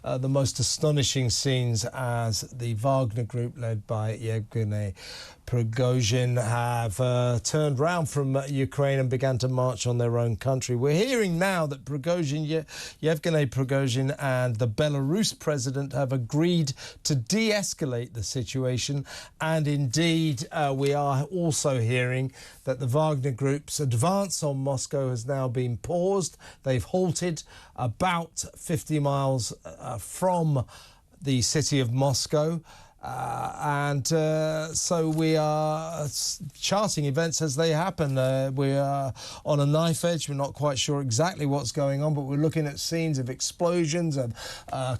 the most astonishing scenes as the Wagner group led by Yevgeny Prigozhin have turned round from Ukraine and began to march on their own country. We're hearing now that Yevgeny Prigozhin and the Belarus president have agreed to de-escalate the situation, and indeed we are also hearing that the Wagner group's advance on Moscow has now been paused. They've halted about 50 miles from the city of Moscow. So we are charting events as they happen. We are on a knife edge. We're not quite sure exactly what's going on, but we're looking at scenes of explosions, of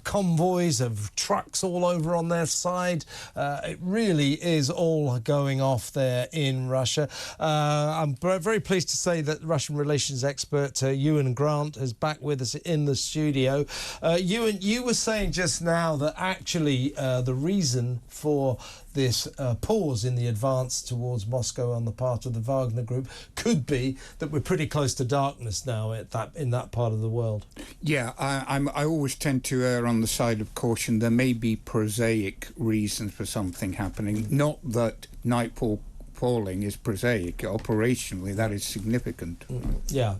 convoys, of trucks all over on their side. It really is all going off there in Russia. I'm very pleased to say that Russian relations expert Ewan Grant is back with us in the studio. Ewan, you were saying just now that actually the reason for this pause in the advance towards Moscow on the part of the Wagner group could be that we're pretty close to darkness now in that part of the world. Yeah, I always tend to err on the side of caution. There may be prosaic reasons for something happening, not that nightfall falling is prosaic. Operationally, that is significant. Yeah.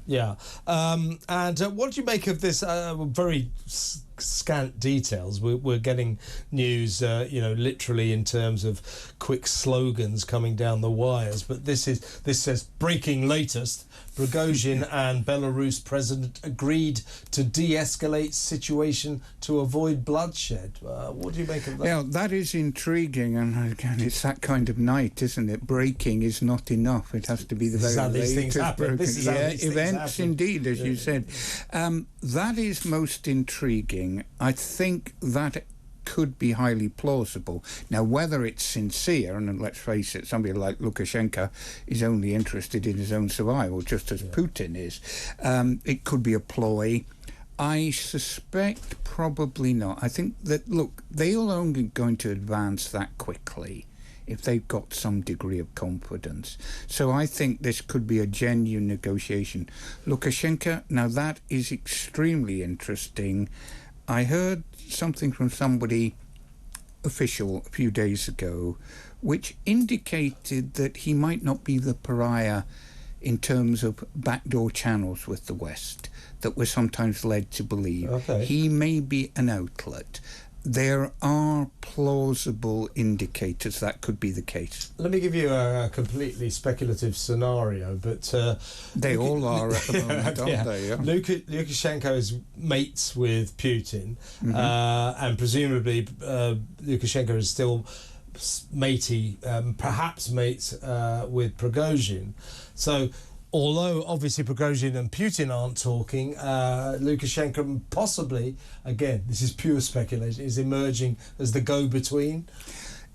And what do you make of this very scant details? We're getting news, literally in terms of quick slogans coming down the wires. But this says breaking latest. Prigozhin and Belarus president agreed to de-escalate situation to avoid bloodshed. What do you make of that? Yeah, that is intriguing, and again, it's that kind of night, isn't it? Breaking is not enough. It has to be the very latest. These things happen. This is how these events happen. Indeed, as you said. That is most intriguing. I think that could be highly plausible. Now, whether it's sincere, and let's face it, somebody like Lukashenko is only interested in his own survival, just as Putin is. It could be a ploy. I suspect probably not. I think that, look, they are only going to advance that quickly if they've got some degree of confidence. So I think this could be a genuine negotiation. Lukashenko, now that is extremely interesting. I heard something from somebody official a few days ago which indicated that he might not be the pariah in terms of backdoor channels with the West that we're sometimes led to believe. Okay. He may be an outlet. There are plausible indicators that could be the case. Let me give you a completely speculative scenario, but they all are at the moment, aren't they? Yeah. Lukashenko is mates with Putin, and presumably Lukashenko is still perhaps mates with Prigozhin. So, although obviously Prigozhin and Putin aren't talking, Lukashenko possibly, again, this is pure speculation, is emerging as the go-between.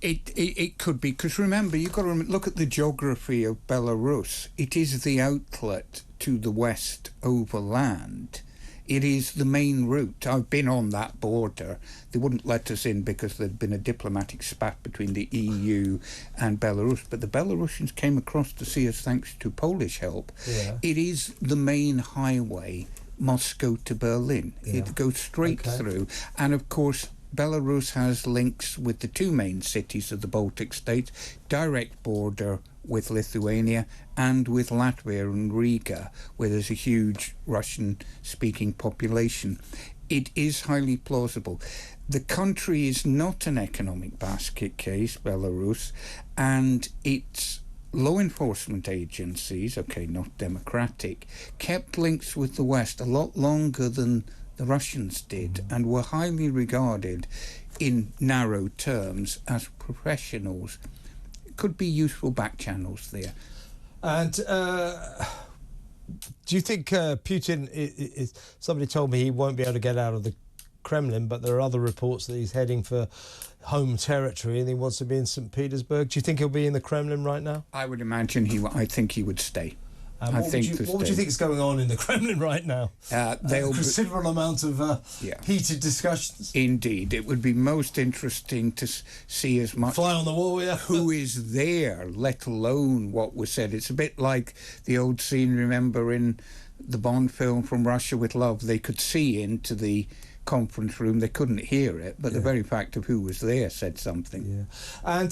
It could be, because remember, you've got to look at the geography of Belarus. It is the outlet to the West over land. It is the main route. I've been on that border. They wouldn't let us in because there'd been a diplomatic spat between the EU and Belarus, but the Belarusians came across to see us thanks to Polish help. Yeah. It is the main highway, Moscow to Berlin. Yeah. It goes straight through. And of course, Belarus has links with the two main cities of the Baltic states, direct border with Lithuania and with Latvia and Riga, where there's a huge Russian-speaking population. It is highly plausible. The country is not an economic basket case, Belarus, and its law enforcement agencies, okay, not democratic, kept links with the West a lot longer than the Russians did, and were highly regarded in narrow terms as professionals. Could be useful back channels there. And do you think Putin is... Somebody told me he won't be able to get out of the Kremlin, but there are other reports that he's heading for home territory and he wants to be in St. Petersburg. Do you think he'll be in the Kremlin right now? I would imagine I think he would stay. What would you think is going on in the Kremlin right now? There'll a considerable amount of heated discussions. Indeed. It would be most interesting to see as much... Fly on the wall, yeah. Who is there, let alone what was said. It's a bit like the old scene, remember, in the Bond film From Russia with Love. They could see into the conference room. They couldn't hear it, but the very fact of who was there said something. Yeah. And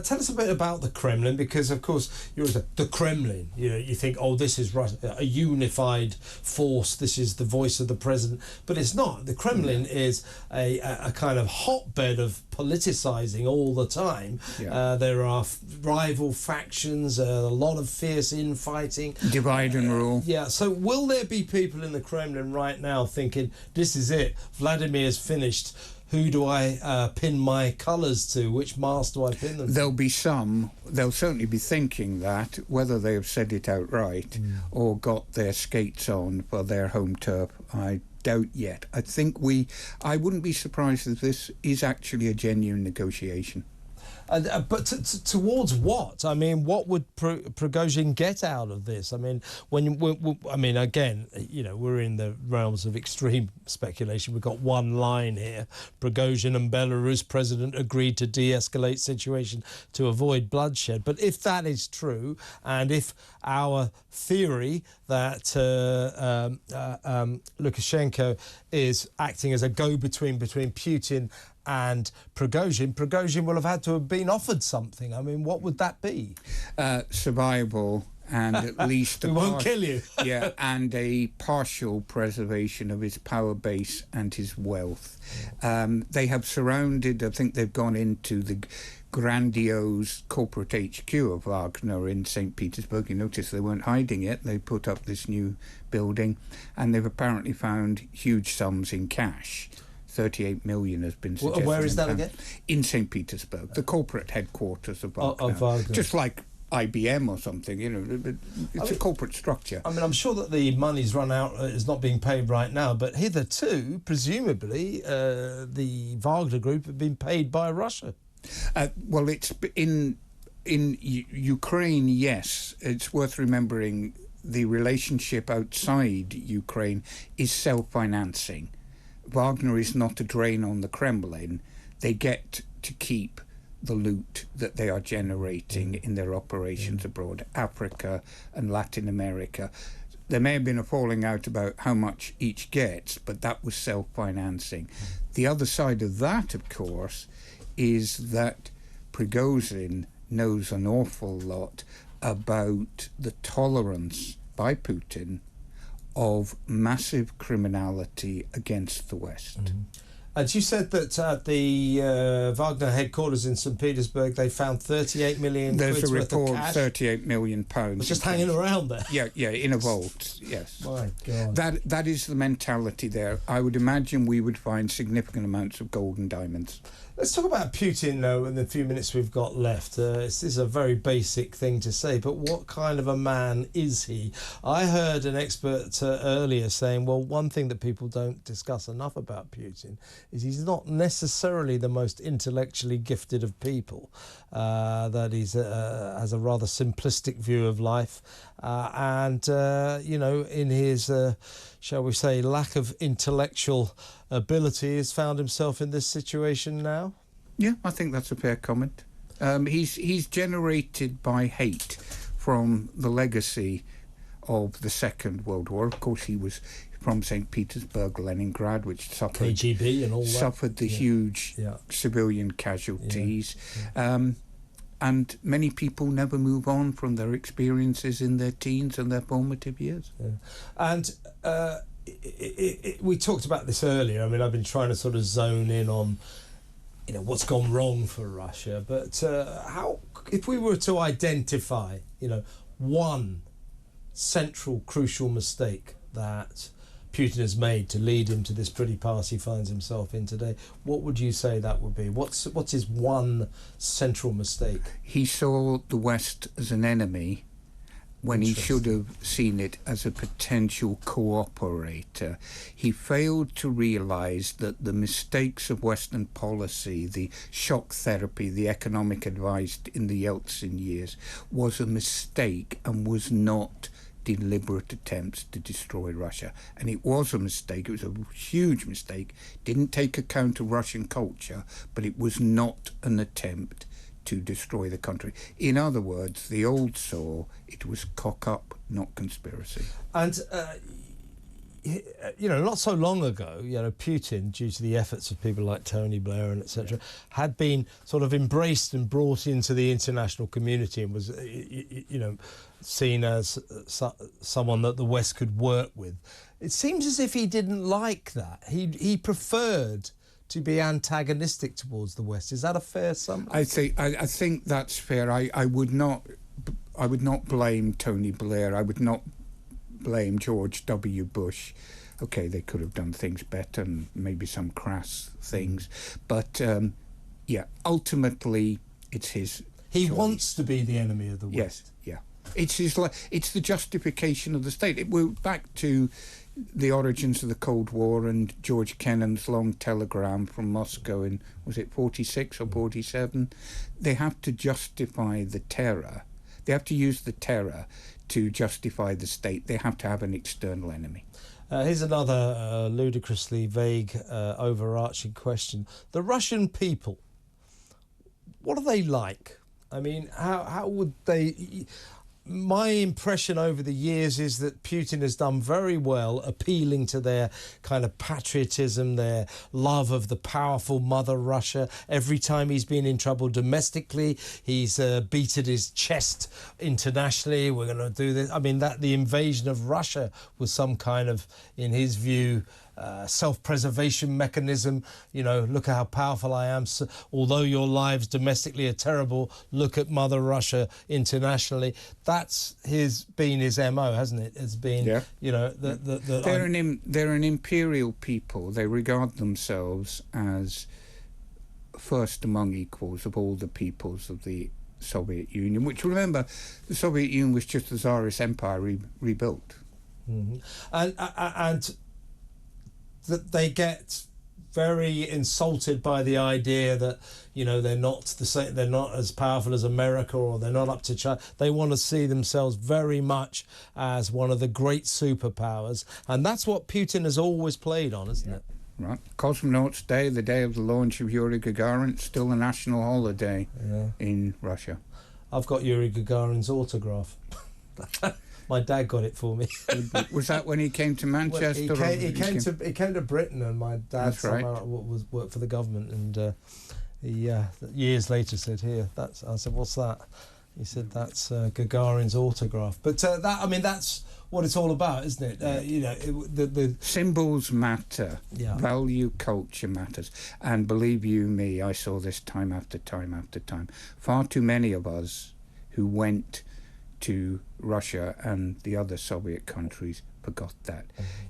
tell us a bit about the Kremlin, because of course you're the Kremlin. You think, oh, this is a unified force. This is the voice of the president, but it's not. The Kremlin is a kind of hotbed of politicizing all the time. There are rival factions, a lot of fierce infighting, divide and rule. So will there be people in the Kremlin right now thinking, this is it, Vladimir's finished, who do I pin my colours to? Which mast do I pin them to? There'll be some, they'll certainly be thinking that, whether they have said it outright or got their skates on for their home turf, I doubt yet. I wouldn't be surprised if this is actually a genuine negotiation. But towards what? I mean, what would Prigozhin get out of this? I mean, again, we're in the realms of extreme speculation. We've got one line here: Prigozhin and Belarus president agreed to de-escalate situation to avoid bloodshed. But if that is true, and if our theory that Lukashenko is acting as a go-between between Putin and Prigozhin will have had to have been offered something. I mean, what would that be? Survival and at least... We won't kill you. And a partial preservation of his power base and his wealth. They have surrounded, I think they've gone into the grandiose corporate HQ of Wagner in St. Petersburg. You notice they weren't hiding it. They put up this new building, and they've apparently found huge sums in cash. 38 million has been suggested. Where is that again? In St. Petersburg, the corporate headquarters of Wagner. Just like IBM or something, it's a corporate structure. I mean, I'm sure that the money's run out, is not being paid right now, but hitherto, presumably, the Wagner group have been paid by Russia. Well, it's in Ukraine, yes. It's worth remembering the relationship outside Ukraine is self-financing. Wagner is not a drain on the Kremlin. They get to keep the loot that they are generating in their operations abroad, Africa and Latin America. There may have been a falling out about how much each gets, but that was self-financing. The other side of that, of course, is that Prigozhin knows an awful lot about the tolerance by Putin of massive criminality against the West. And you said that at the Wagner headquarters in St. Petersburg, they found 38 million There's a report, worth of cash. 38 million pounds. It's just hanging around there. Yeah, in a vault, yes. My God. That is the mentality there. I would imagine we would find significant amounts of gold and diamonds. Let's talk about Putin, though, in the few minutes we've got left. This is a very basic thing to say, but what kind of a man is he? I heard an expert earlier saying, well, one thing that people don't discuss enough about Putin is he's not necessarily the most intellectually gifted of people, that he's has a rather simplistic view of life, and, in his, shall we say, lack of intellectual ability, has found himself in this situation now? Yeah, I think that's a fair comment. He's generated by hate from the legacy of the Second World War. Of course, he was from St. Petersburg, Leningrad, which suffered KGB and all that. Suffered the huge civilian casualties. And many people never move on from their experiences in their teens and their formative years. And we talked about this earlier. I mean, I've been trying to sort of zone in on, what's gone wrong for Russia. But how, if we were to identify, one central, crucial mistake that Putin has made to lead him to this pretty pass he finds himself in today, what would you say that would be? What's his one central mistake? He saw the West as an enemy when he should have seen it as a potential cooperator. He failed to realise that the mistakes of Western policy, the shock therapy, the economic advice in the Yeltsin years, was a mistake and was not deliberate attempts to destroy Russia. And it was a mistake. It was a huge mistake. Didn't take account of Russian culture, but it was not an attempt to destroy the country. In other words, the old saw, it was cock up, not conspiracy. And you know, not so long ago, you know, Putin, due to the efforts of people like Tony Blair and etc., had been sort of embraced and brought into the international community and was, you know, seen as someone that the West could work with. It seems as if he didn't like that. He preferred to be antagonistic towards the West. Is that a fair summary? I think that's fair. I would not blame Tony Blair. I would not blame George W. Bush. Okay, they could have done things better and maybe some crass things, but yeah, ultimately it's his. He choice. wants to be the enemy of the West. Yes, yeah. It's the justification of the state. We're back to the origins of the Cold War and George Kennan's long telegram from Moscow in, was it 46 or 47? They have to justify the terror. They have to use the terror to justify the state. They have to have an external enemy. Here's another ludicrously vague, overarching question. The Russian people, what are they like? I mean, how would they... My impression over the years is that Putin has done very well appealing to their kind of patriotism, their love of the powerful mother Russia. Every time he's been in trouble domestically, he's beaten his chest internationally. We're going to do this. I mean, that the invasion of Russia was some kind of, in his view, self-preservation mechanism. You know, look at how powerful I am. So, although your lives domestically are terrible, look at Mother Russia internationally. That's been his MO, hasn't it? It's been, yeah. You know, they're an imperial people. They regard themselves as first among equals of all the peoples of the Soviet Union, which, remember, the Soviet Union was just the Tsarist Empire rebuilt. Mm-hmm. And that they get very insulted by the idea that, you know, they're not the same, they're not as powerful as America, or they're not up to China. They want to see themselves very much as one of the great superpowers, and that's what Putin has always played on, isn't it? Right. Cosmonauts Day, the day of the launch of Yuri Gagarin, still a national holiday in Russia. I've got Yuri Gagarin's autograph. My dad got it for me. Was that when he came to Manchester? Well, he came to Britain, and my dad worked for the government, and he years later said, "Here, that's." I said, "What's that?" He said, "That's Gagarin's autograph." But that's what it's all about, isn't it? You know, the symbols matter. Yeah. Value culture matters, and believe you me, I saw this time after time after time. Far too many of us who went to Russia and the other Soviet countries forgot that.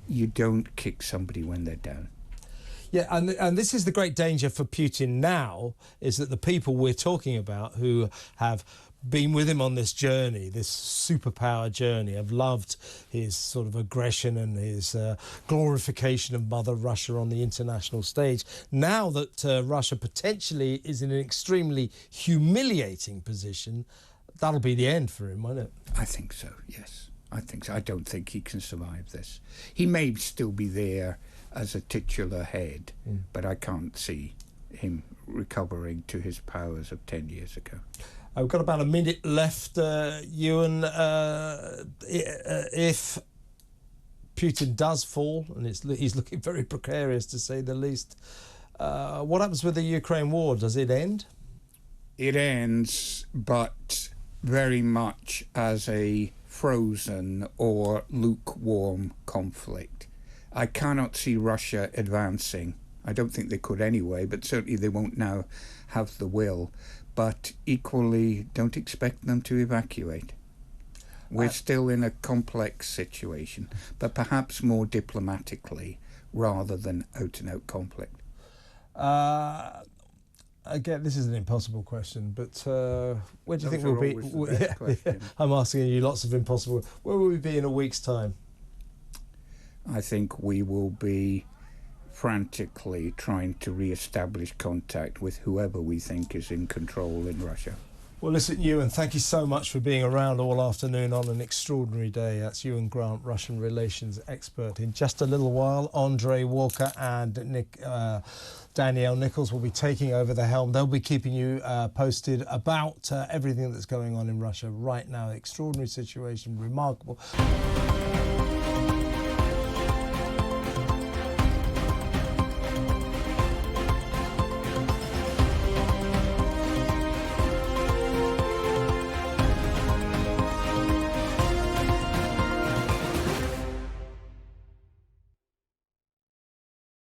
You don't kick somebody when they're down. Yeah, and this is the great danger for Putin now, is that the people we're talking about who have been with him on this journey, this superpower journey, have loved his sort of aggression and his glorification of Mother Russia on the international stage. Now that Russia potentially is in an extremely humiliating position, that'll be the end for him, won't it? I think so, yes. I think so. I don't think he can survive this. He may still be there as a titular head, but I can't see him recovering to his powers of 10 years ago. I've got about a minute left, Ewan. If Putin does fall, and he's looking very precarious to say the least, what happens with the Ukraine war? Does it end? It ends, but very much as a frozen or lukewarm conflict. I cannot see Russia advancing. I don't think they could anyway, but certainly they won't now have the will. But equally, don't expect them to evacuate. We're still in a complex situation, but perhaps more diplomatically rather than out-and-out conflict. Again, this is an impossible question, but where do you think we'll be? I'm asking you lots of impossible. Where will we be in a week's time? I think we will be frantically trying to re-establish contact with whoever we think is in control in Russia. Well, listen, Ewan, thank you so much for being around all afternoon on an extraordinary day. That's Ewan Grant, Russian relations expert. In just a little while, Andre Walker and Danielle Nichols will be taking over the helm. They'll be keeping you posted about everything that's going on in Russia right now. Extraordinary situation, remarkable.